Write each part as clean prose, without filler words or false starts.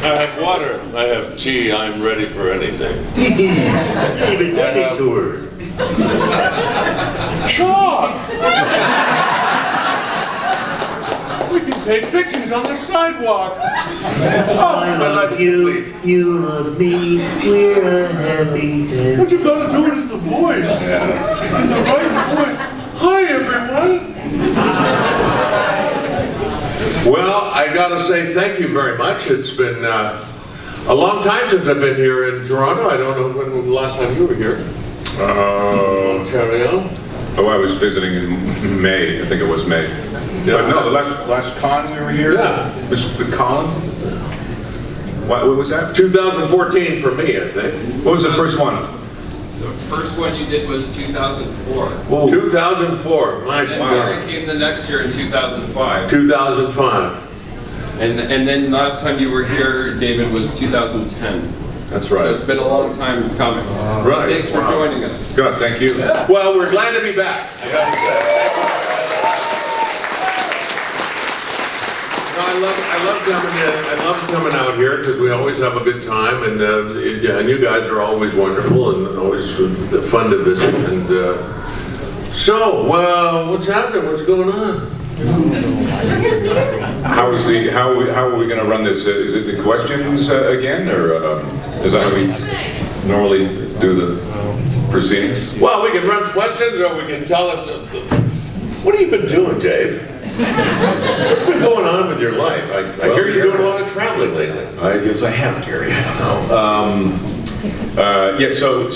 I have water. I have tea. I'm ready for anything. Even dinosaurs. Chalk! We can paint pictures on the sidewalk. I love you, you love me, we're a happy dance. What you gotta do it in the voice. In the right voice. Hi, everyone. Well, I gotta say thank you very much. It's been a long time since I've been here in Toronto. I don't know when was the last time you were here. Ontario. Oh, I was visiting in May. I think it was May. Yeah. No, the last con we were here. Yeah. With Colin. What was that? 2014 for me, I think. What was the first one? The first one you did was 2004. Whoa. 2004. My And then God. Garry came the next year in 2005. 2005. And then last time you were here, David, was 2010. That's right. So it's been a long time coming. So Right. thanks for Wow. joining us. Good, thank you. Well, we're glad to be back. I gotta say. No, I love coming out here because we always have a good time, and you guys are always wonderful and always fun to visit. And so, what's happening? What's going on? How are we going to run this? Is it the questions again, or is that how we normally do the proceedings? Well, we can run questions, or we can tell us. What have you been doing, Dave? What's been going on with your life? I hear you're doing a lot of traveling lately. I guess I have, Gary. I don't know. Yeah, so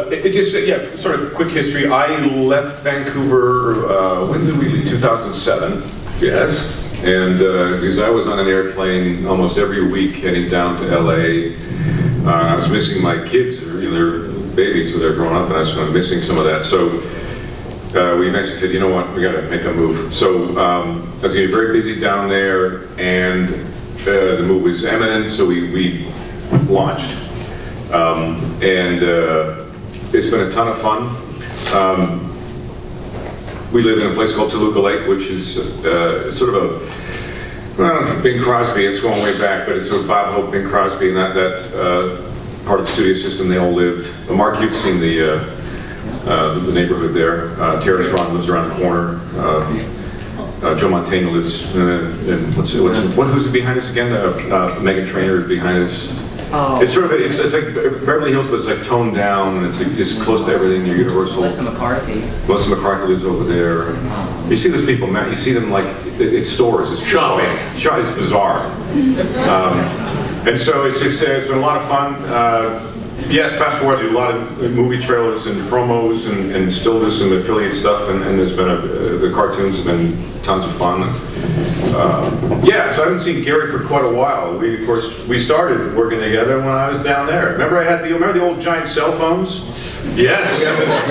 it just, sort of quick history. I left Vancouver, when did we leave? 2007. Yes. And because I was on an airplane almost every week heading down to LA. I was missing my kids, they're babies, so they're growing up, and I was kind of missing some of that. So we eventually said, you know what, we got to make a move. So I was getting very busy down there, and the move was imminent, so we launched. It's been a ton of fun. We live in a place called Toluca Lake, which is sort of Bing Crosby. It's going way back, but it's sort of Bob Hope, Bing Crosby, and that part of the studio system. They all lived. Mark, you've seen the neighborhood there. Terrace Ron lives around the corner. Joe Montaigne lives in who's behind us again? Megan Trainor is behind us. Oh. It's sort of it's like Beverly Hills, but it's like toned down, and it's close to everything. You're Universal. Melissa McCarthy. Melissa McCarthy lives over there. You see those people, Matt. You see them like in stores. It's Shopping. It's bizarre. And so it's been a lot of fun. Yes, fast forward, I do a lot of movie trailers and promos, and still do some affiliate stuff. And there's been the cartoons have been tons of fun. So I haven't seen Garry for quite a while. We started working together when I was down there. Remember the old giant cell phones? Yes.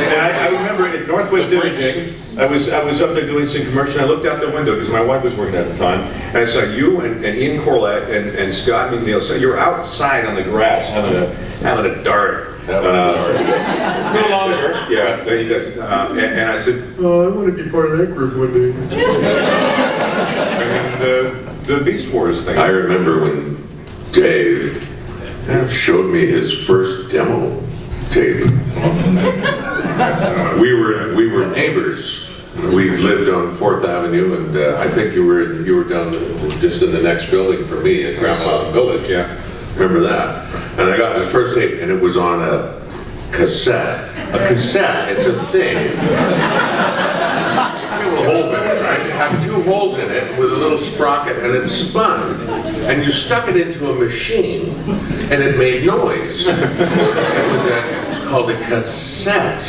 I remember at Northwest Imaging, I was up there doing some commercial. I looked out the window because my wife was working at the time, and I saw you and Ian Corlett and Scott McNeil. So you're outside on the grass having a dart. No longer. Yeah, there he does. And I said, I want to be part of that group one day. And the Beast Wars thing. I remember when Dave showed me his first demo tape. We were neighbors. We lived on 4th Avenue, and I think you were down just in the next building for me at Grandma Village. Yeah. Remember that? And I got his first tape, and it was on a cassette. A cassette, it's a thing. Little holes in it, right? It had 2 holes in it with a little sprocket, and it spun. And you stuck it into a machine, and it made noise. It's called a cassette.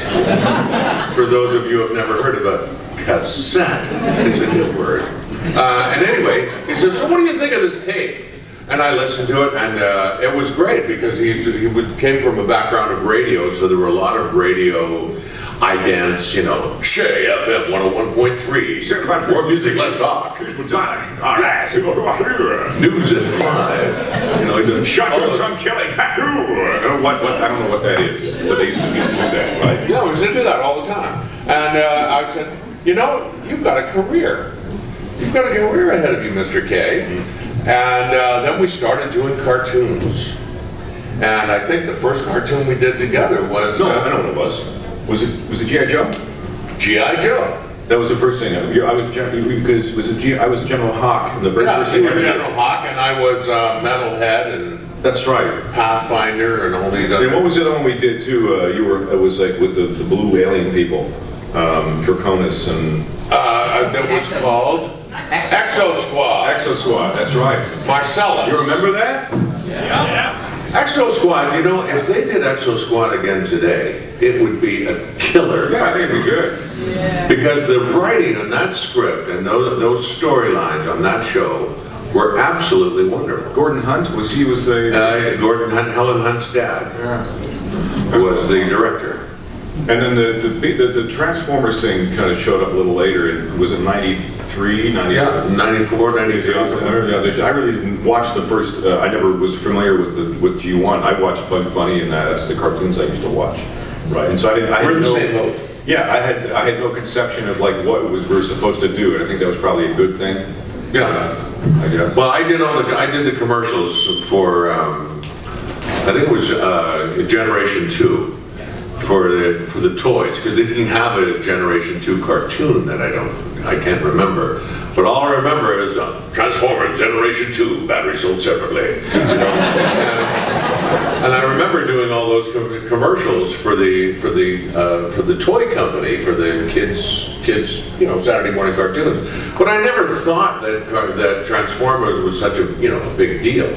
For those of you who have never heard of a cassette, it's a new word. And anyway, he said, so what do you think of this tape? And I listened to it, and it was great because he came from a background of radio, so there were a lot of radio idents, Shay FM 101.3, more music, less talk. All right, news at 5. Shotgun killing. I don't know what that is, but they used to do that, right? Yeah, we used to do that all the time. And I said, you've got a career. You've got a career ahead of you, Mr. Kaye. And then we started doing cartoons. And I think the first cartoon we did together was No, I know what it was. Was it G.I. Joe? G.I. Joe. That was the first thing. I was because I was General Hawk in the very Yeah, first you thing. were General Hawk, and I was Metalhead and That's right. Pathfinder and all these other. And what was the other one we did too? It was like with the blue alien people, Draconis and that was called Exo Squad. Exo Squad. That's right. Marcellus. You remember that? Exo Squad, you know, if they did Exo Squad again today, it would be a killer. Yeah, I think it'd be good. Because the writing on that script and those storylines on that show were absolutely wonderful. Gordon Hunt was the Gordon Hunt, Helen Hunt's dad, was the director. and then the Transformers thing kind of showed up a little later. Was it 93, 90? Yeah, 94, 93. I really didn't watch the first. I never was familiar with G1. I watched Bugs Bunny and that's the cartoons I used to watch. Right, and so I We're in had the no. same boat. Yeah, I had no conception of like what we were supposed to do, and I think that was probably a good thing. Yeah. I guess. Well, I did the commercials for I think it was Generation 2 for the toys, because they didn't have a Generation 2 cartoon that I can't remember. But all I remember is Transformers Generation 2, batteries sold separately. You know? And I remember doing all those commercials for the toy company, for the kids, Saturday morning cartoons. But I never thought that Transformers was such a big deal.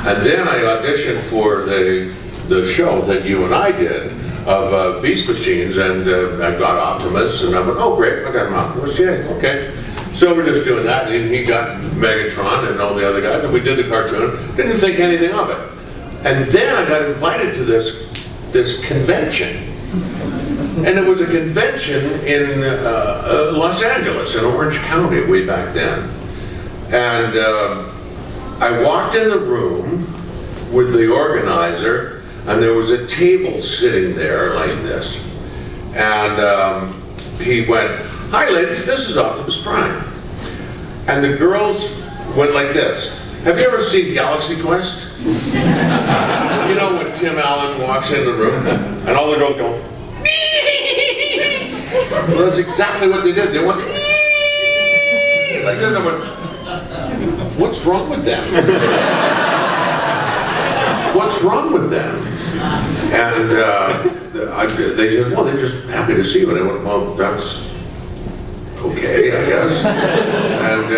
And then I auditioned for the show that you and I did of Beast Machines, and I got Optimus, and I went, oh great, I got an Optimus, yeah, okay. So we're just doing that, and he got Megatron and all the other guys, and we did the cartoon, didn't think anything of it. And then I got invited to this convention. And it was a convention in Los Angeles, in Orange County, way back then. And I walked in the room with the organizer, and there was a table sitting there like this. And he went, hi ladies, this is Optimus Prime. And the girls went like this. Have you ever seen Galaxy Quest? You know when Tim Allen walks in the room and all the girls go, well, that's exactly what they did. They went like this. I went, what's wrong with them? What's wrong with them? And they said, well, they're just happy to see you. And I went, well, that's okay, I guess. And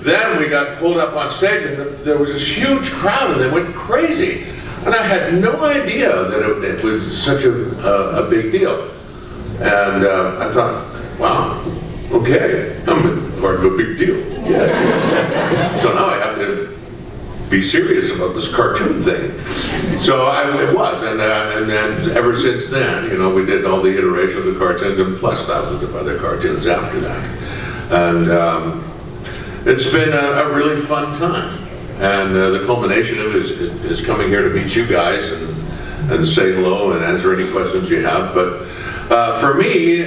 then we got pulled up on stage, and there was this huge crowd, and they went crazy. And I had no idea that it was such a big deal. And I thought, wow, okay, I'm part of a big deal. Yeah. So now I have to be serious about this cartoon thing. So it was, and ever since then, we did all the iterations of the cartoons, and plus thousands of other cartoons after that. And it's been a really fun time. And the culmination of it is coming here to meet you guys and say hello and answer any questions you have. But for me,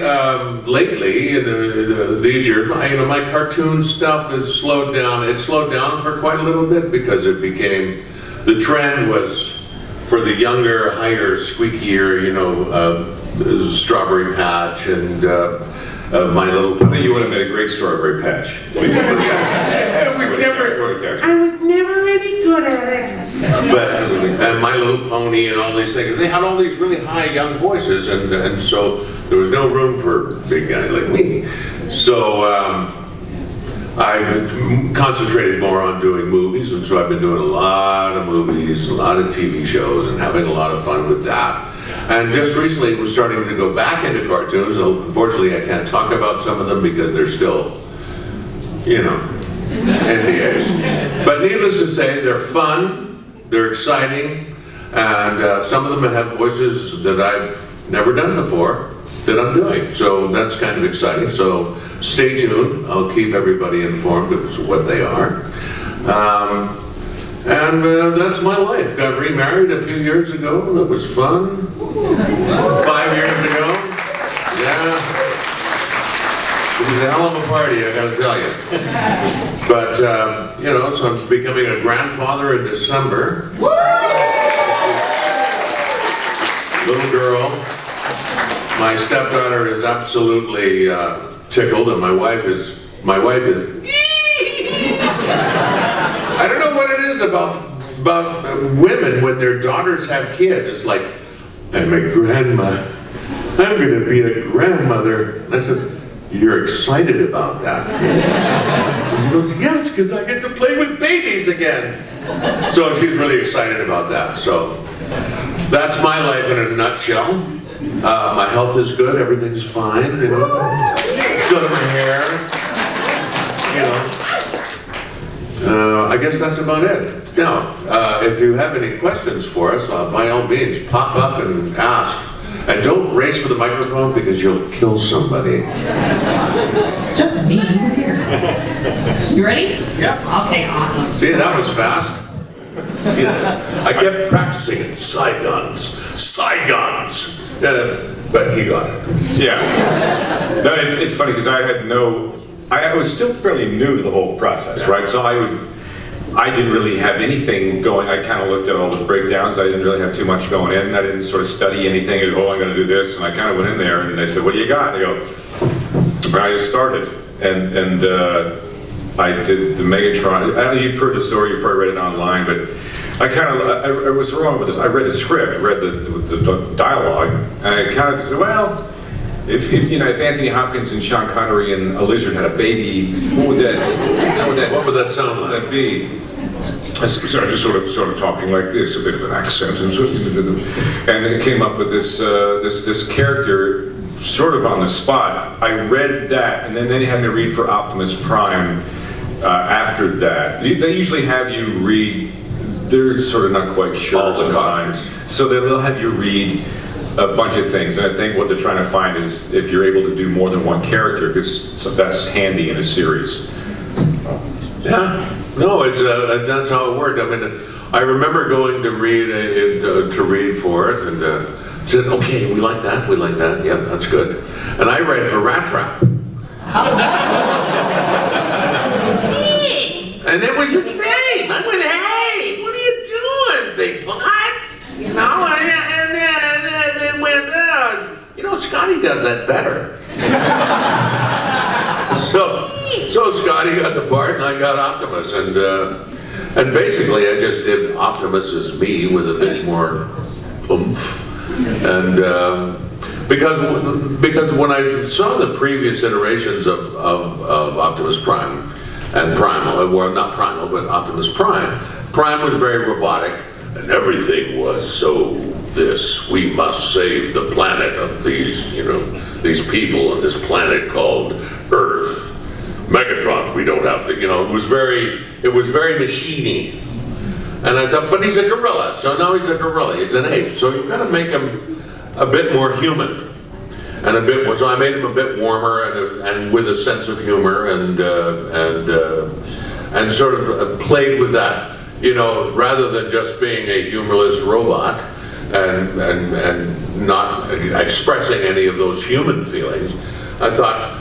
lately, these years, my cartoon stuff has slowed down. It slowed down for quite a little bit because it became, the trend was for the younger, higher, squeakier, Strawberry Patch and My Little Pony. I think you would have made a great Strawberry Patch. I was never really good at it. And My Little Pony and all these things, they had all these really high young voices, and so there was no room for a big guy like me. So I've concentrated more on doing movies, and so I've been doing a lot of movies, a lot of TV shows, and having a lot of fun with that. And just recently we're starting to go back into cartoons. Unfortunately, I can't talk about some of them because they're still, NDAs. But needless to say, they're fun, they're exciting, and some of them have voices that I've never done before that I'm doing. So that's kind of exciting. So stay tuned. I'll keep everybody informed of what they are. And that's my life. Got remarried a few years ago. That was fun. 5 years ago. Yeah. is a hell of a party, I gotta tell you. But, you know, so I'm becoming a grandfather in December. Little girl. My stepdaughter is absolutely tickled, and my wife is. I don't know what it is about women when their daughters have kids. It's like, I'm a grandma. I'm going to be a grandmother. And I said, you're excited about that? And she goes, yes, because I get to play with babies again. So she's really excited about that. So that's my life in a nutshell. My health is good. Everything's fine. You know, still in my hair. You know. I guess that's about it. Now, if you have any questions for us, by all means, pop up and ask. And don't race for the microphone because you'll kill somebody. Just me, who cares? You ready? Yeah. Okay, awesome. See, that was fast. Yes. I kept practicing it. Saigons. But he got it. Yeah. No, it's funny because I was still fairly new to the whole process, right? So I didn't really have anything going. I kind of looked at all the breakdowns. I didn't really have too much going in. I didn't sort of study anything. I'm going to do this. And I kind of went in there and they said, what do you got? And I go, and I just started. And I did the Megatron. I don't know, you've heard the story, you've probably read it online, but I was wrong with this. I read the script, read the dialogue, and I kind of said, well, if Anthony Hopkins and Sean Connery and a lizard had a baby, what would that sound like? That'd be. I started just sort of talking like this, a bit of an accent, and it came up with this character sort of on the spot. I read that, and then they had me read for Optimus Prime after that. They usually have you read. They're sort of not quite sure all the sometimes, so they'll have you read a bunch of things, and I think what they're trying to find is if you're able to do more than one character, because that's handy in a series. Yeah, no, that's how it worked. I mean, I remember going to read for it, and said, okay, we like that, yeah, that's good. And I read for Rat Trap. And it was the same. I went, hey, what are you doing, big butt? You know, and then went, Scotty does that better. So Scotty got the part and I got Optimus, and basically I just did Optimus as me with a bit more oomph, and because when I saw the previous iterations of Optimus Prime and Primal, well, not Primal, but Optimus Prime was very robotic, and everything was so we must save the planet of these people on this planet called Earth. Megatron, we don't have to, it was very machine-y. And I thought, but he's a gorilla, so now he's a gorilla, he's an ape, so you've got to make him a bit more human. And a bit more, so I made him a bit warmer and with a sense of humor and sort of played with that, rather than just being a humorless robot and not expressing any of those human feelings. I thought,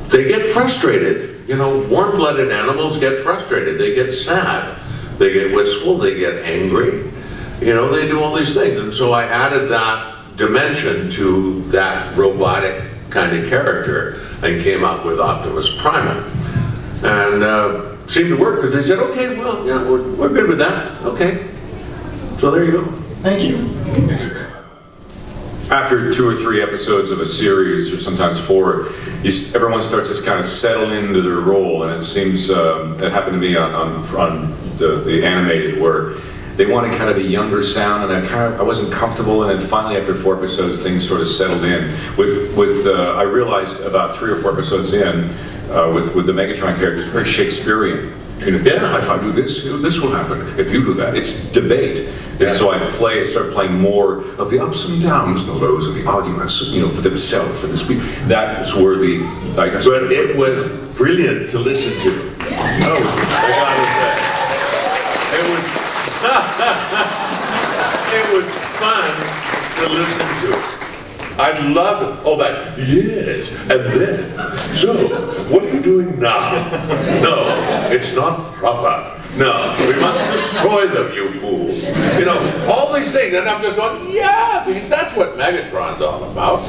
they get frustrated. Warm-blooded animals get frustrated. They get sad. They get wistful. They get angry. They do all these things. And so I added that dimension to that robotic kind of character and came up with Optimus Prime. And seemed to work because they said, okay, well, yeah, we're good with that. Okay. So there you go. Thank you. After 2 or 3 episodes of a series, or sometimes 4, everyone starts to kind of settle into their role, and it seems it happened to me on the animated, where they wanted kind of a younger sound, and I wasn't comfortable, and then finally after 4 episodes, things sort of settled in. I realized about 3 or 4 episodes in, with the Megatron character, it's very Shakespearean. Yeah, if I do this, this will happen. If you do that, it's debate. Yeah. And so I start playing more of the ups and downs, the lows and the arguments, for themselves and the speech. That's where but it was brilliant to listen to. Yeah. Oh, I gotta say, it was fun to listen to. I loved, oh, that, yes, and then, so, what are you doing now? No, it's not proper. No, we must destroy them, you fool. You know, all these things, and I'm just going, yeah, because that's what Megatron's all about.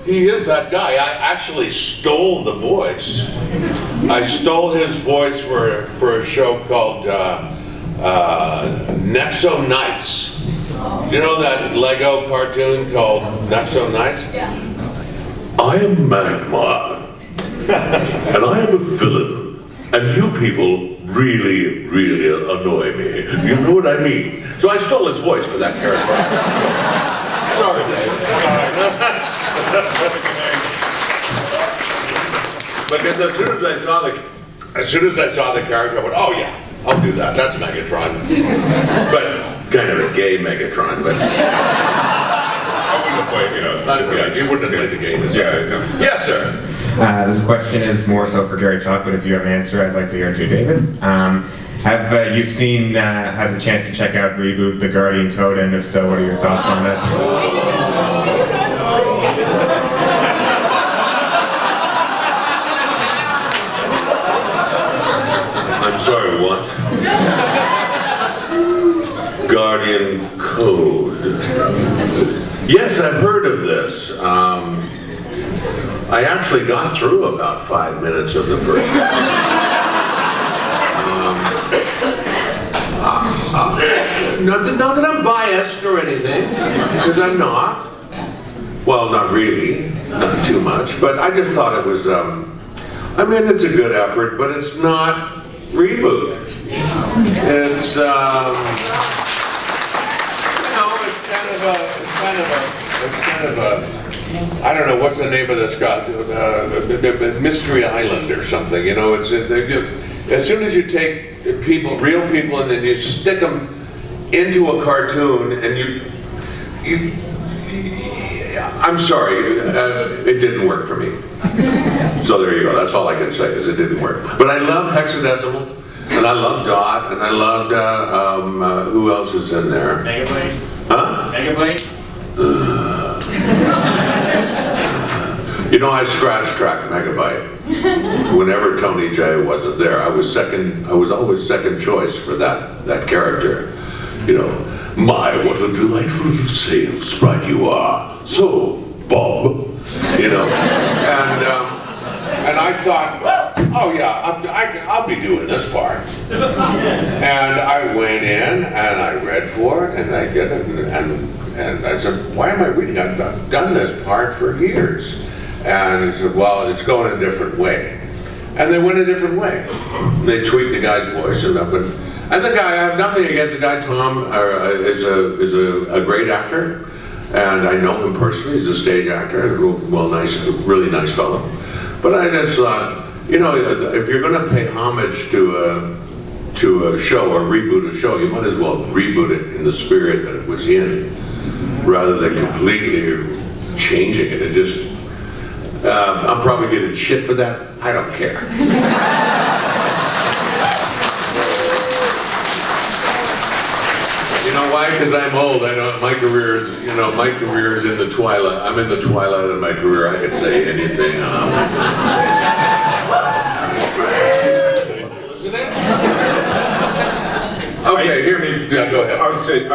He is that guy. I actually stole the voice. I stole his voice for a show called Nexo Knights. You know that Lego cartoon called Nexo Knights? Yeah. I am Magma, and I am a villain, and you people really, really annoy me. You know what I mean? So I stole his voice for that character. Sorry, Dave. Because as soon as I saw the character, I went, oh yeah, I'll do that. That's Megatron. But kind of a gay Megatron, but I wouldn't have played, you know. yeah, you wouldn't have played the game. Yeah. Yes, sir. This question is more so for Garry Chalk, but if you have an answer, I'd like to hear it too, David. Have you had the chance to check out Reboot The Guardian Code, and if so, what are your thoughts on that? I'm sorry, what? Guardian Code. Yes, I've heard of this. I actually got through about 5 minutes of the first. Not that I'm biased or anything, because I'm not. Well, not really, not too much. But I just thought it was. I mean, it's a good effort, but it's not Reboot. It's you know, it's kind of a. I don't know what's the name of this guy, Mystery Island or something. You know, it's as soon as you take real people, and then you stick them into a cartoon, and I'm sorry, it didn't work for me. So there you go. That's all I can say, is it didn't work. But I love Hexadecimal, and I love Dot, and I loved who else is in there? Megabyte. Huh? Megabyte. You know, I scratch-tracked Megabyte. Whenever Tony J wasn't there, I was always second choice for that character. You know, my, what a delightful little sail sprite you are. So, Bob, you know, and I thought, oh yeah, I'll be doing this part. And I went in and I read for it, and I did it, and I said, why am I reading? I've done this part for years. And he said, well, it's going a different way. And they went a different way. They tweaked the guy's voice and up and the guy, I have nothing against the guy. Tom is a great actor, and I know him personally. He's a stage actor, really nice fellow. But I just thought, you know, if you're going to pay homage to a show or reboot a show, you might as well reboot it in the spirit that it was in, rather than completely changing it. It just, I'm probably getting shit for that. I don't care. You know why? Because I'm old. I know my career is, in the twilight. I'm in the twilight of my career. I can say anything. Isn't it? Okay, hear me. Yeah, go ahead. I would say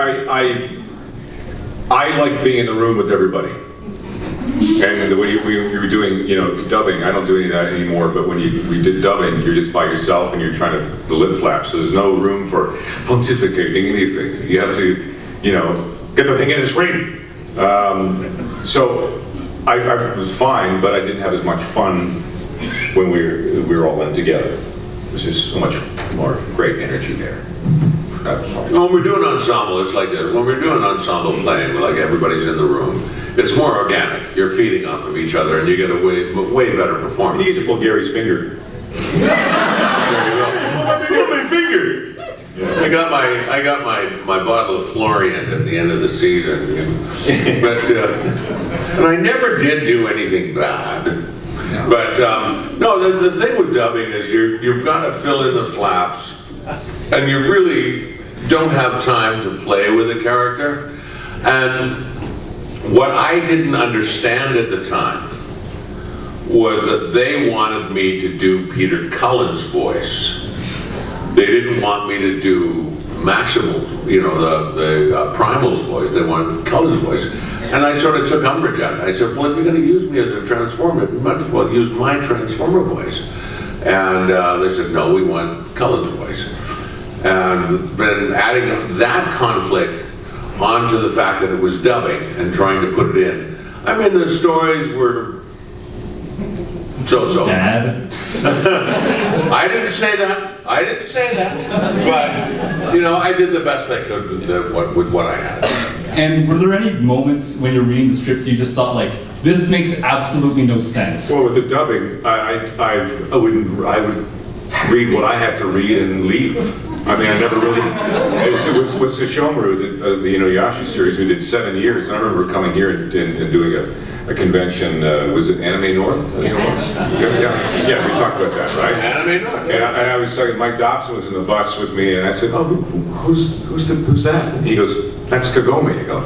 I like being in the room with everybody. And when we were doing, dubbing, I don't do any of that anymore, but when we did dubbing, you're just by yourself and you're trying to the lip flap, so there's no room for pontificating anything. You have to, get the thing in and scream. So I was fine, but I didn't have as much fun when we were all in together. There's just so much more great energy there. When we're doing ensemble, it's like this. When we're doing ensemble playing, like everybody's in the room, it's more organic. You're feeding off of each other, and you get a way better performance. You need to pull Gary's finger. There you go. Pull my finger. Yeah. I got my bottle of Florian at the end of the season, but and I never did do anything bad. But no, the thing with dubbing is you've got to fill in the flaps, and you really don't have time to play with a character, and what I didn't understand at the time was that they wanted me to do Peter Cullen's voice. They didn't want me to do Maximal's, the Primal's voice. They wanted Cullen's voice. And I sort of took umbrage at it. I said, well, if you're going to use me as a Transformer, you might as well use my Transformer voice. And they said, no, we want Cullen's voice. And then adding that conflict onto the fact that it was dubbing and trying to put it in. I mean, the stories were so-so. Dad. I didn't say that. But, I did the best I could with what I had. And were there any moments when you're reading the scripts you just thought, like, this makes absolutely no sense? Well, with the dubbing, I would read what I had to read and leave. I mean, I never really. It was with Sesshomaru, the Inuyasha series. We did 7 years. I remember coming here and doing a convention. Was it Anime North? I think it was. Yeah, we talked about that, right? Anime North. And I was talking. Mike Dobson was in the bus with me, and I said, "Oh, who's that?" And he goes, "That's Kagome." I go,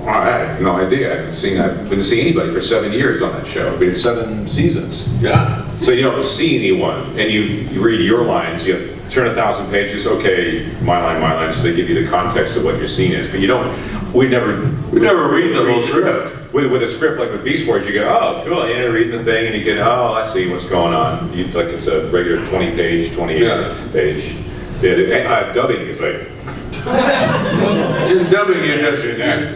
"Oh, I had no idea. I didn't see anybody for 7 years on that show. We had 7 seasons." Yeah. So you don't see anyone, and you read your lines. You turn 1,000 pages. Okay, my line. So they give you the context of what your scene is, but you don't. We never read the whole script. With a script like with Beast Wars, you go, oh, cool, you're reading the thing, and you get, oh, I see what's going on. Like it's a regular 20-page, 28-page. Yeah, dubbing is like. In dubbing,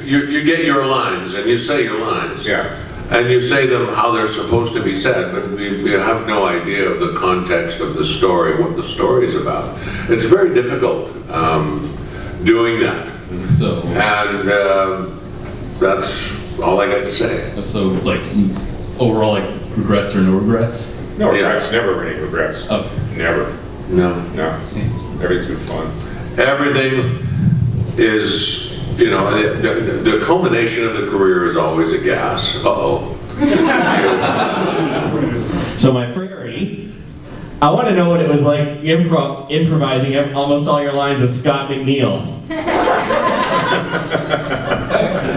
you get your lines and you say your lines. Yeah. And you say them how they're supposed to be said, but we have no idea of the context of the story, what the story is about. It's very difficult doing that. So. And that's all I got to say. So, like, overall, like, regrets or no regrets? No regrets, never any regrets. Oh. Never. No. Everything's been fun. Everything is, the culmination of the career is always a gas. Uh-oh. So my priority, I want to know what it was like improvising almost all your lines with Scott McNeil.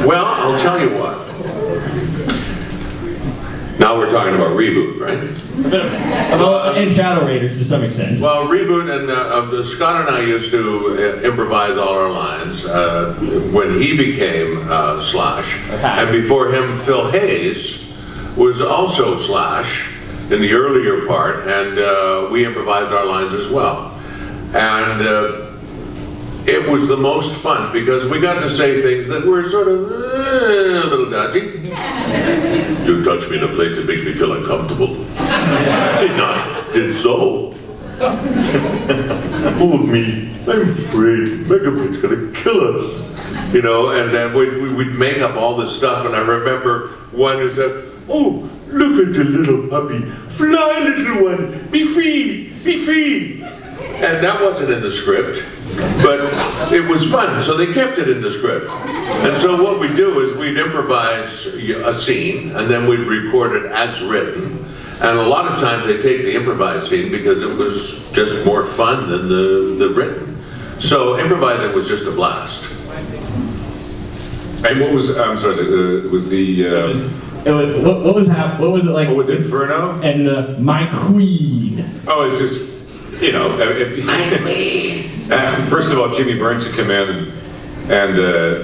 Well, I'll tell you what. Now we're talking about Reboot, right? And Shadow Raiders to some extent. Well, Reboot and Scott and I used to improvise all our lines when he became Slash. And before him, Phil Hayes was also Slash in the earlier part, and we improvised our lines as well. And it was the most fun because we got to say things that were sort of a little dodgy. You touch me in a place that makes me feel uncomfortable. Did so. Hold me. I'm afraid. Megabit's gonna kill us. And then we'd make up all this stuff, and I remember one who said, oh, look at the little puppy. Fly, little one. Be free. Be free. And that wasn't in the script, but it was fun, so they kept it in the script. And so what we'd do is we'd improvise a scene, and then we'd record it as written. And a lot of times they take the improvised scene because it was just more fun than the written. So improvising was just a blast. And what was, I'm sorry, what was it like? With Inferno? And My Queen. Oh, it's just, first of all, Jimmy Burns had come in, and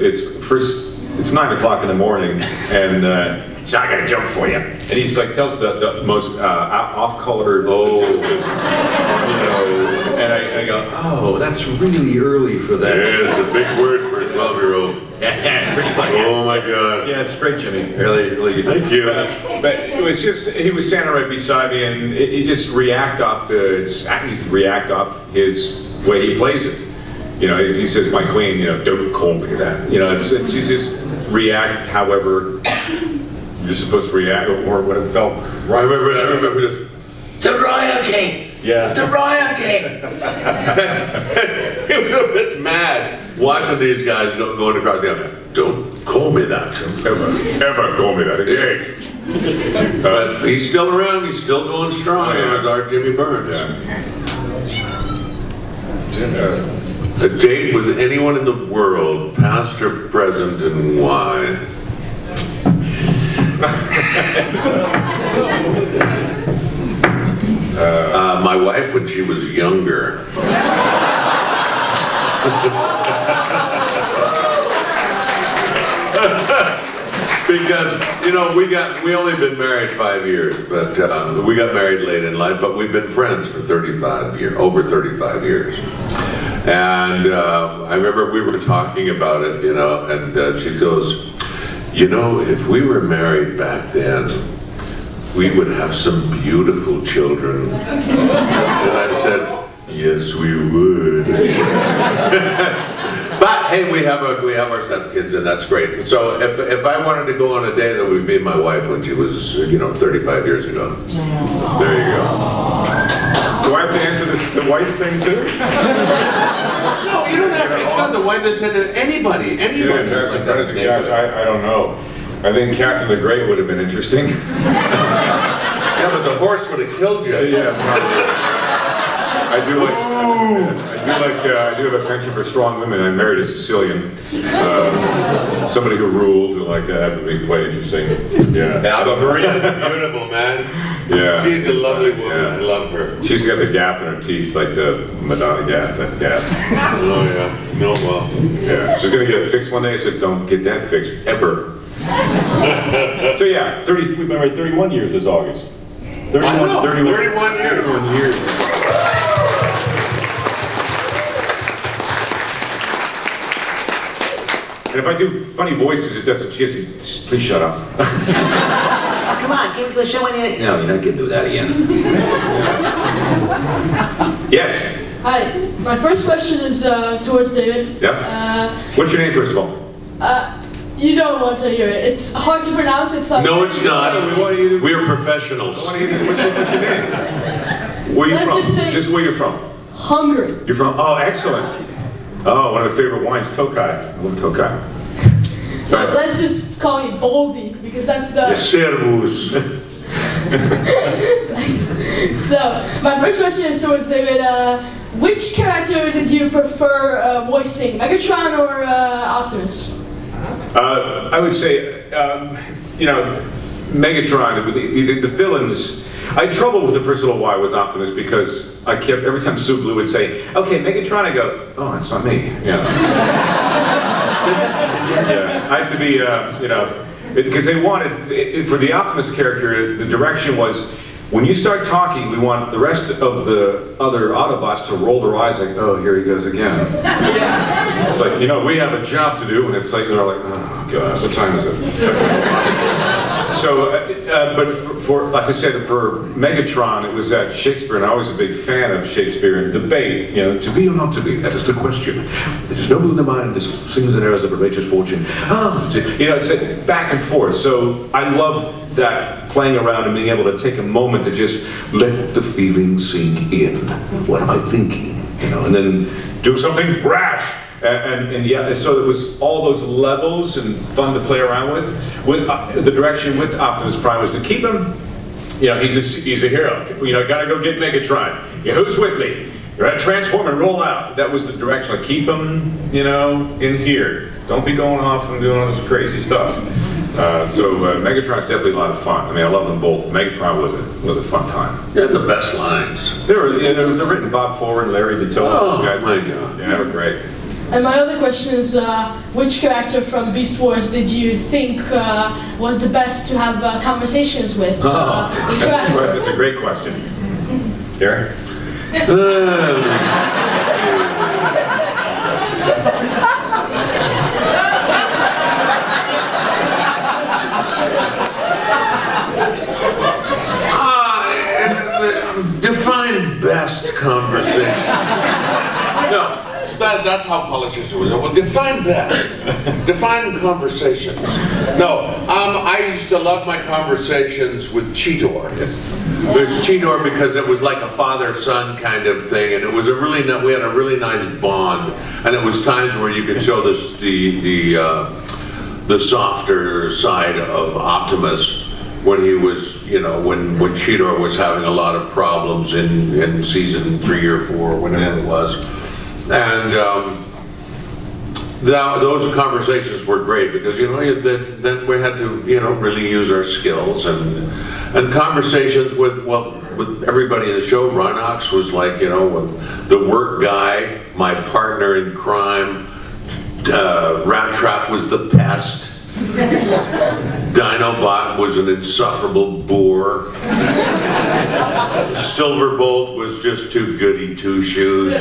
it's 9 o'clock in the morning, and so I gotta jump for you. And he's like, tells the most off-color, and I go, oh, that's really early for that. Yeah, it's a big word for a 12-year-old. Oh my God. Yeah, it's great, Jimmy. Really good. Thank you. But it was just, he was standing right beside me, and he just react off his way he plays it. He says, my queen, don't call me that. It's you just react however you're supposed to react, or what it felt. I remember just, The royalty! Yeah. The royalty! he was a bit mad watching these guys going across the other. Don't call me that. Ever call me that again. But he's still around, he's still going strong. Yeah. As our Jimmy Burns. Yeah. A date with anyone in the world, past or present, and why? My wife when she was younger. Because, you know, we only been married 5 years, but we got married late in life, but we've been friends for 35 years, over 35 years. And I remember we were talking about it, you know, and she goes, you know, if we were married back then, we would have some beautiful children. And I said, yes, we would. But hey, we have our stepkids, and that's great. So if I wanted to go on a date, that would be my wife when she was, you know, 35 years ago. There you go. Do I have to answer the wife thing too? No, you don't have to. It's not the wife that said it. Anybody. Yeah, gosh, I don't know. I think Catherine the Great would have been interesting. Yeah, but the horse would have killed you. Yeah. I do have a penchant for strong women. I married a Sicilian, somebody who ruled like that would be quite interesting. Yeah. Yeah, but Maria's beautiful, man. Yeah. She's a lovely woman. Yeah. I love her. She's got the gap in her teeth, like the Madonna gap. That gap. Oh yeah. No, well. Yeah. She's gonna get it fixed one day. I said, don't get that fixed ever. So yeah, we've been married 31 years this August. 31 years. And if I do funny voices, it doesn't. She has to, please shut up. Oh, come on, can we go show any? No, you're not going to do that again. Yes. Hi, my first question is towards David. Yes. What's your name, first of all? You don't want to hear it. It's hard to pronounce. It's like No, it's not. We're professionals. What's your name? Where are you Let's from? just say- Just where you're from. Hungary. You're from? Oh, excellent. Oh, one of my favorite wines, Tokai. I love Tokai. So let's just call you Baldy because that's the. Servus. Thanks. So my first question is towards David. Which character did you prefer voicing, Megatron or Optimus? I would say, you know, Megatron, the villains. I had trouble with the first little while with Optimus because I kept, every time Sue Blue would say, okay, Megatron, I go, oh, that's not me. Yeah. Yeah. I have to be, you know, because they wanted, for the Optimus character, the direction was, when you start talking, we want the rest of the other Autobots to roll their eyes like, oh, here he goes again. It's like, you know, we have a job to do, and it's like, they're like, oh, God, what time is it? So, but for, like I said, for Megatron, it was that Shakespeare, and I was a big fan of Shakespeare and debate, you know, to be or not to be, that is the question. There is noble in the mind, this sings and airs of a righteous fortune. You know, it's a back and forth. So I love that, playing around and being able to take a moment to just let the feeling sink in. What am I thinking? You know, and then do something brash. And yeah, so it was all those levels and fun to play around with. The direction with Optimus Prime was to keep him, you know, he's a hero. You know, gotta go get Megatron. Yeah, who's with me? You're at transform and roll out. That was the direction. Like, keep him, you know, in here. Don't be going off and doing all this crazy stuff. So Megatron's definitely a lot of fun. I mean, I love them both. Megatron was a fun time. They had the best lines. They're written Bob Forward, Larry DeTille, Oh, those guys. my God. Yeah, they were great. And my other question is, which character from Beast Wars did you think was the best to have conversations with? That's a great question. Garry? Define best conversation. No. That's how politicians would. Well, define best. Define conversations. No, I used to love my conversations with Cheetor. There's Cheetor because it was like a father-son kind of thing, and it was we had a really nice bond, and it was times where you could show this the softer side of Optimus when he was, you know, when Cheetor was having a lot of problems in season 3 or 4, whenever it was. And those conversations were great because, you know, then we had to, you know, really use our skills and conversations with everybody in the show. Ron Ox was like, you know, the work guy, my partner in crime. Rat Trap was the pest. Dinobot was an insufferable bore. Silverbolt was just too goody two-shoes.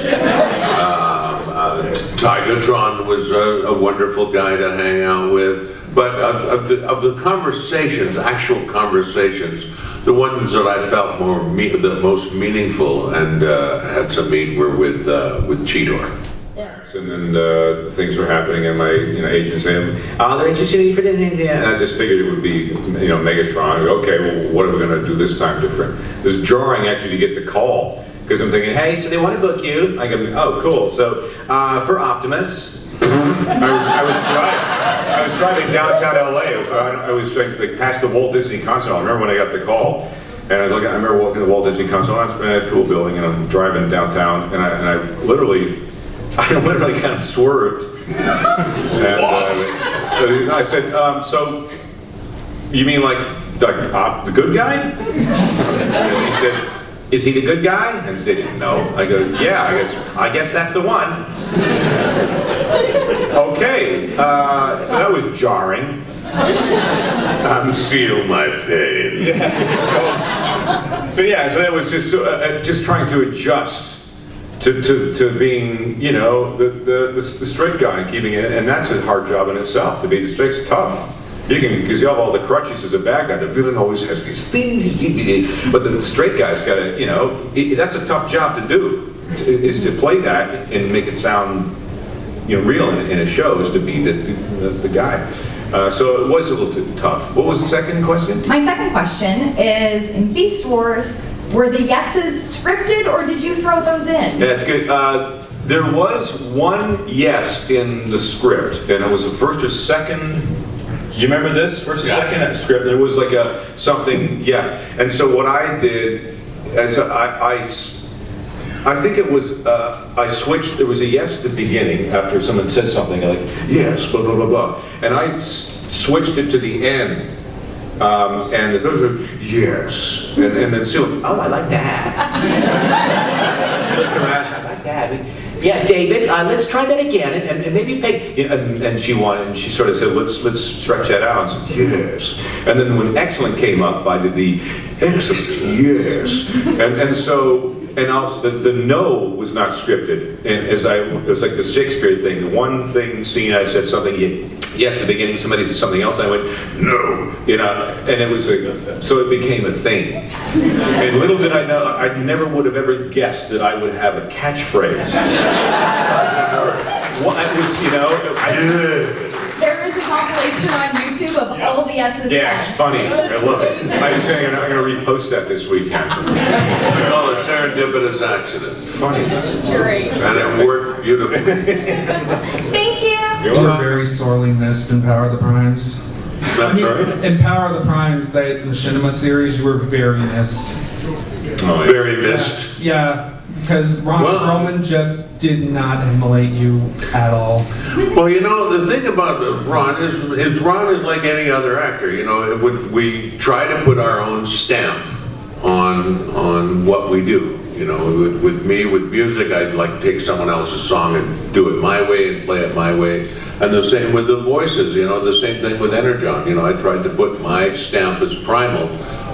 Tigatron was a wonderful guy to hang out with. But of the conversations, actual conversations, the ones that I felt the most meaningful and had to meet were with Cheetor. And then things were happening, and my agent saying, "Oh, they're interested in you for this." And I just figured it would be, Megatron. Okay, well, what are we going to do this time different? It was jarring actually to get the call because I'm thinking, "Hey, so they want to book you?" I go, "Oh, cool." So for Optimus, I was driving downtown LA. I was like past the Walt Disney Concert Hall. I remember when I got the call. And I remember walking to the Walt Disney Concert Hall. It's been a cool building, and I'm driving downtown, and I literally kind of swerved. And I said, "So, you mean like the good guy?" And she said, "Is he the good guy?" And they didn't know. I go, "Yeah, I guess that's the one." Okay, so that was jarring. Feel my pain. Yeah. So that was just trying to adjust to being, the straight guy and keeping it, and that's a hard job in itself. To be the straight's tough. Because you have all the crutches as a bad guy. The villain always has these things, but the straight guy's got to, that's a tough job to do. Is to play that and make it sound, real in a show. Is to be the guy. So it was a little too tough. What was the second question? My second question is, in Beast Wars, were the yeses scripted or did you throw those in? That's good. There was one yes in the script, and it was the first or second. Do you remember this? First or second script? There was like something, yeah. And so what I did, I think it was, I switched, there was a yes at the beginning after someone said something like, yes, blah, blah, blah, blah. And I switched it to the end. And those are, yes. And then Sue, oh, I like that. She looked around, I like that. Yeah, David, let's try that again, and maybe pay. And she wanted, and she sort of said, let's stretch that out. And said, yes. And then when excellent came up, I did the excellent, yes. And so, and also the no was not scripted. And it was like the Shakespeare thing. The one scene I said something yes at the beginning, somebody said something else, and I went no, and it was so it became a thing. And little did I know, I never would have ever guessed that I would have a catchphrase. Well, it was, There is a compilation on YouTube of all the yeses. Yeah, it's funny. I love it. I was saying I'm going to repost that this weekend. We call it serendipitous accident. Funny. Great. And it worked beautifully. Thank you. You were very sorely missed in Power of the Primes. That's right. In Power of the Primes, the Shinema series, you were very missed. Oh, very missed. Yeah, because Ron Perlman just did not immolate you at all. Well, the thing about Ron is Ron is like any other actor. We try to put our own stamp on what we do. With me, with music, I'd like to take someone else's song and do it my way and play it my way. And the same with the voices, the same thing with Energon. I tried to put my stamp as Primal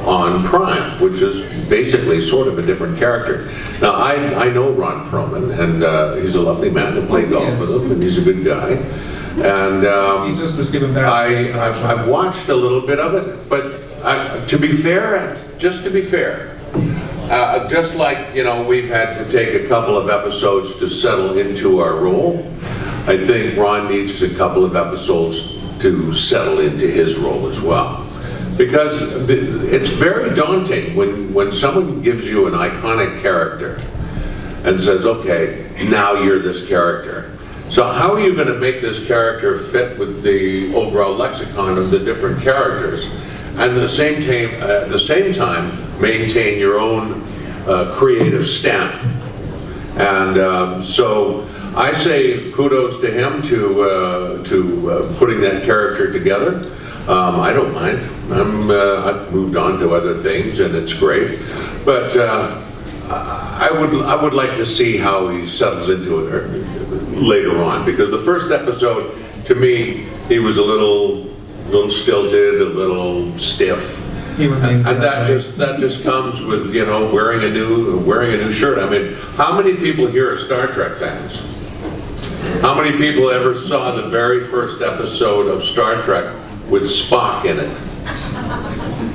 on Prime, which is basically sort of a different character. Now, I know Ron Perlman, and he's a lovely man. I played golf with him, and he's a good guy. And he just was given back. I've watched a little bit of it, but to be fair, just like, we've had to take a couple of episodes to settle into our role, I think Ron needs a couple of episodes to settle into his role as well. Because it's very daunting when someone gives you an iconic character and says, okay, now you're this character. So how are you going to make this character fit with the overall lexicon of the different characters? And at the same time, maintain your own creative stamp. And so I say kudos to him to putting that character together. I don't mind. I've moved on to other things, and it's great. But I would like to see how he settles into it later on, because the first episode, to me, he was a little stilted, a little stiff. And that just comes with, you know, wearing a new shirt. I mean, how many people here are Star Trek fans? How many people ever saw the very first episode of Star Trek with Spock in it?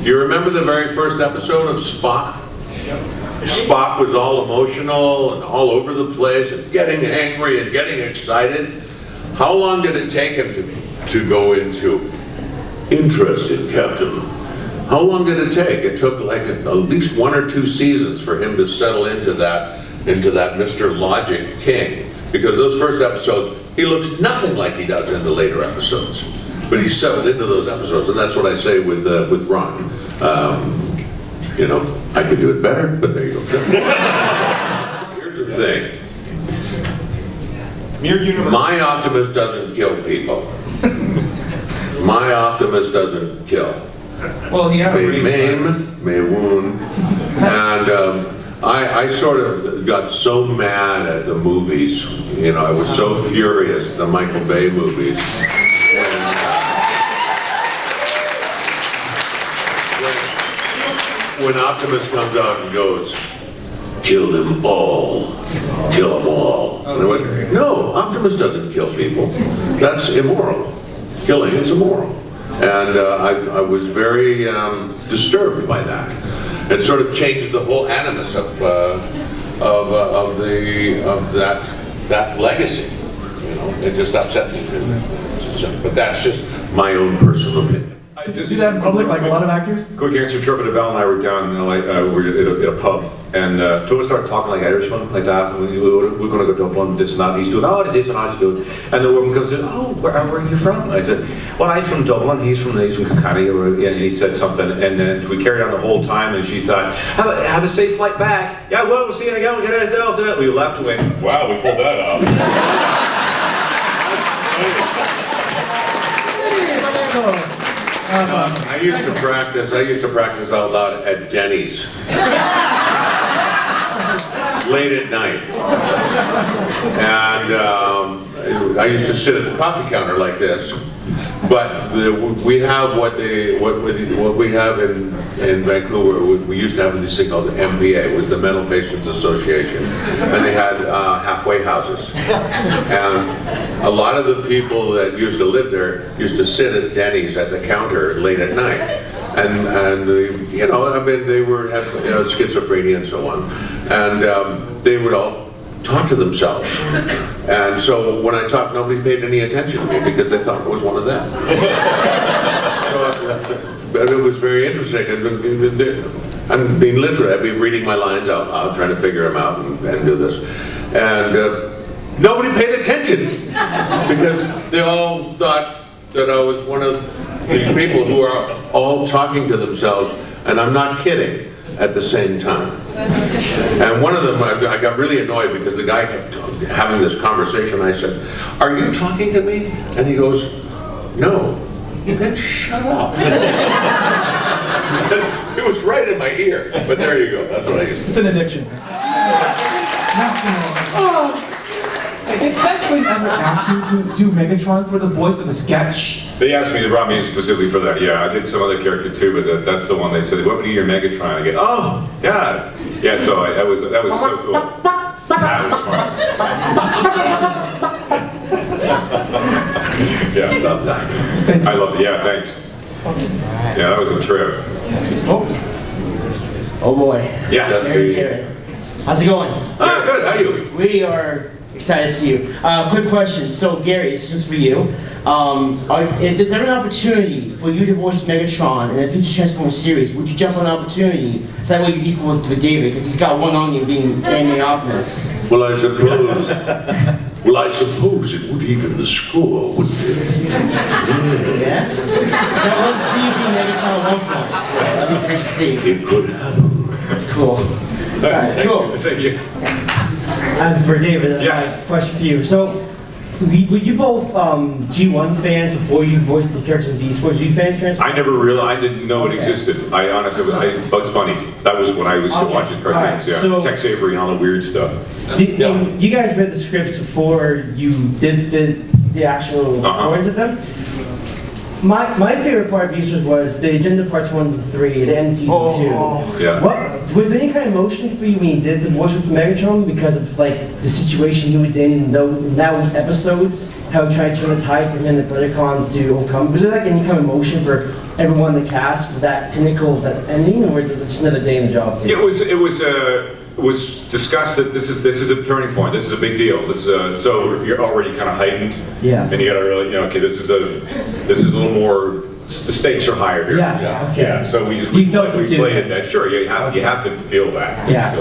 Do you remember the very first episode of Spock? Spock was all emotional and all over the place and getting angry and getting excited. How long did it take him to go into interesting, Captain? How long did it take? It took like at least 1 or 2 seasons for him to settle into that Mr. Logic King. Because those first episodes, he looks nothing like he does in the later episodes. But he settled into those episodes, and that's what I say with Ron. You know, I could do it better, but there you go. Here's the thing. My Optimus doesn't kill people. My Optimus doesn't kill. Well, he had a may maim, may wound, and I sort of got so mad at the movies. You know, I was so furious at the Michael Bay movies. When Optimus comes out and goes, kill them all, kill them all. And I went, no, Optimus doesn't kill people. That's immoral. Killing is immoral. And I was very disturbed by that. It sort of changed the whole animus of that legacy. You know, it just upset me. But that's just my own personal opinion. Do you do that in public, like a lot of actors? Quick answer, Trevor DeBell and I were down, we were at a pub, and two of us started talking like Irishmen, like that. We're going to go to Dublin, this and that, and he's doing, oh, this and that, doing. And the woman comes in, oh, where are you from? I said, well, I'm from Dublin, he's from Kaye, and he said something, and then we carried on the whole time, and she thought, have a safe flight back. Yeah, well, we'll see you again, we'll get it. We left and went, wow, we pulled that off. I used to practice out loud at Denny's. Late at night. And I used to sit at the coffee counter like this. But we have what we have in Vancouver. We used to have this thing called the MPA, it was the Mental Patients Association, and they had halfway houses. And a lot of the people that used to live there used to sit at Denny's at the counter late at night, and you know, I mean, they had schizophrenia and so on, and they would all talk to themselves. And so when I talked, nobody paid any attention to me because they thought it was one of them. But it was very interesting. I'm being literate. I'd be reading my lines out loud, trying to figure them out and do this. And nobody paid attention because they all thought that I was one of these people who are all talking to themselves, and I'm not kidding, at the same time. And one of them, I got really annoyed because the guy kept having this conversation. I said, are you talking to me? And he goes, no. Then shut up. It was right in my ear. But there you go, that's what I used to. It's an addiction. Did Sesame ever ask you to do Megatron for the voice of the sketch? They asked me, they brought me in specifically for that. Yeah, I did some other character too, but that's the one they said, what would you do your Megatron? I get, oh, God. Yeah, so that was so cool. That was fun. Yeah, I love that. I love it. Yeah, thanks. Yeah, that was a trip. Oh boy. Yeah. Garry. How's it going? Oh, good. How are you? We are excited to see you. Quick question. So, Garry, this is for you. If there's ever an opportunity for you to voice Megatron in a future Transformers series, would you jump on the opportunity so that way you're equal with David, because he's got one on you being Anime Optimus? Well, I suppose it would even the score, wouldn't it? Yeah? I want to see you being Megatron at one point, so that'd be great to see. It could happen. That's cool. Alright, cool. Thank you. For David, I have a question for you. So, were you both G1 fans before you voiced the characters in Beast Wars? Were you fans transform? I never realized, I didn't know it existed. I honestly, Bugs Bunny. That was when I used to watch cartoons. Alright, Yeah, so- Tex Avery and all the weird stuff. You guys read the scripts before you did the actual recordings of them? My favorite part of Beast Wars was the agenda parts 1 to 3, the end season 2. Yeah. Was there any kind of emotion for you when you did the voice with Megatron because of like the situation he was in now his episodes, how he tried to turn the tide from him, the Predacons to overcome? Was there like any kind of emotion for everyone in the cast for that pinnacle, that ending, or was it just another day in the job for you? It was discussed that this is a turning point. This is a big deal. This so you're already kind of heightened. Yeah. And you got to really, okay, this is a little more. The stakes are higher here. Yeah, okay. Yeah. So we played it that. Sure, you have to feel that. Yeah,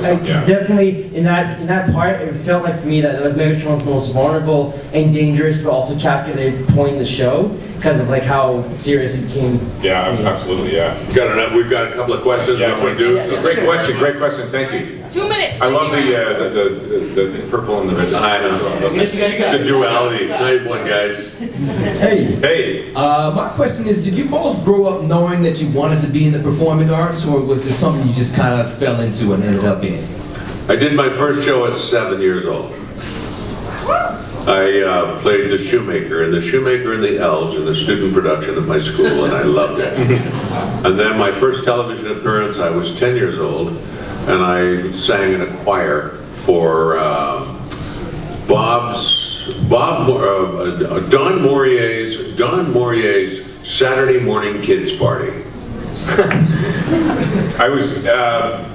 definitely in that part, it felt like for me that it was Megatron's most vulnerable and dangerous, but also calculated point in the show because of like how serious it became. Yeah, absolutely. Yeah. We've got a couple of questions. Yeah, great question. Thank you. 2 minutes. I love the purple and the red. I know. It's a duality. Nice one, guys. Hey. My question is, did you both grow up knowing that you wanted to be in the performing arts, or was this something you just kind of fell into and ended up in? I did my first show at 7 years old. I played the shoemaker and the elves in a student production at my school, and I loved it. And then my first television appearance, I was 10 years old, and I sang in a choir for Don Maurier's Saturday morning kids party. I was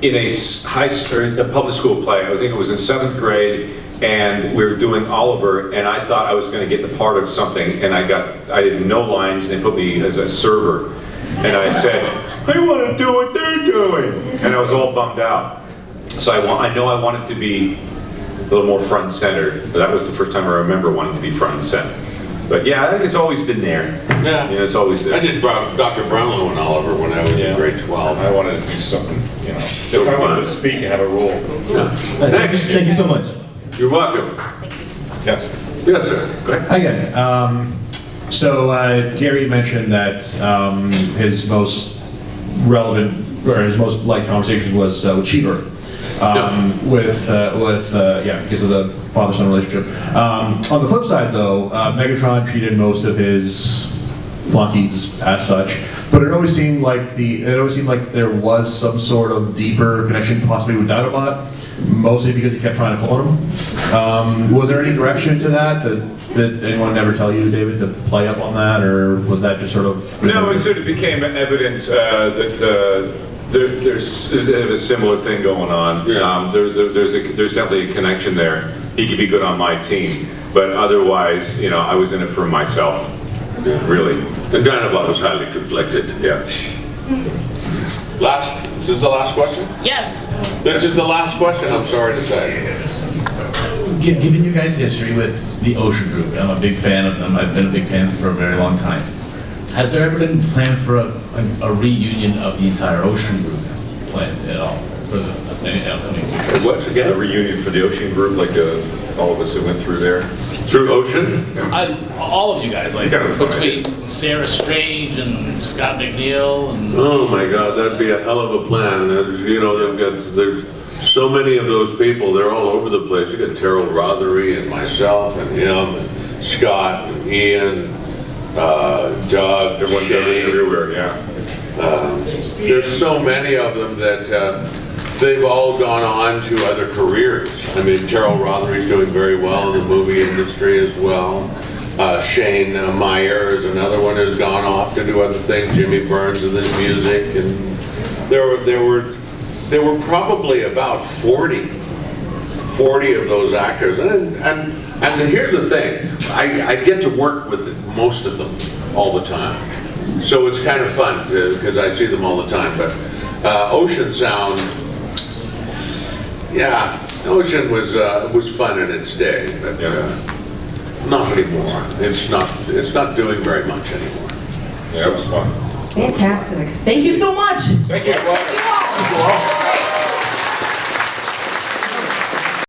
in a public school play. I think it was in 7th grade, and we were doing Oliver, and I thought I was going to get the part of something, and I did no lines, and they put me as a server, and I said, I want to do what they're doing, and I was all bummed out. So I know I wanted to be a little more front and center. That was the first time I remember wanting to be front and center. But yeah, I think it's always been there. Yeah, it's always there. I did Dr. Brownlow and Oliver when I was in grade 12. I wanted to do something, If I wanted to speak and have a role. Next. Thank you so much. You're welcome. Yes. Yes, sir. Go ahead. Hi again. So Garry mentioned that his most relevant or his most liked conversations was with Cheever. Because of the father-son relationship. On the flip side, though, Megatron treated most of his flunkies as such, but it always seemed like there was some sort of deeper connection, possibly with Dinobot, mostly because he kept trying to clone him. Was there any direction to that? Did anyone ever tell you, David, to play up on that, or was that just sort of? No, it sort of became evident that. There's a similar thing going on. Yeah. There's definitely a connection there. He could be good on my team, but otherwise, I was in it for myself. Yeah. Really. And Dinobot was highly conflicted. Yeah. Is this the last question? Yes. This is the last question, I'm sorry to say. Given you guys' history with the Ocean Group, I'm a big fan of them. I've been a big fan for a very long time. Has there ever been planned for a reunion of the entire Ocean Group planned at all for the upcoming future? What's again? A reunion for the Ocean Group, like all of us that went through there? Through Ocean? All of you guys, like between Sarah Strange and Scott McNeil and... Oh my God, that'd be a hell of a plan. There's so many of those people, they're all over the place. You got Terrell Rothery and myself and him and Scott and Ian, Doug, Shane. Everywhere, yeah. There's so many of them that they've all gone on to other careers. I mean, Terrell Rothery's doing very well in the movie industry as well. Shane Meyer is another one who's gone off to do other things. Jimmy Burns in the music, and there were probably about 40 of those actors. And here's the thing, I get to work with most of them all the time. So it's kind of fun because I see them all the time. But Ocean Sound, yeah, Ocean was fun in its day, but not anymore. It's not doing very much anymore. Yeah, it was fun. Fantastic. Thank you so much. Thank you. Thank you all.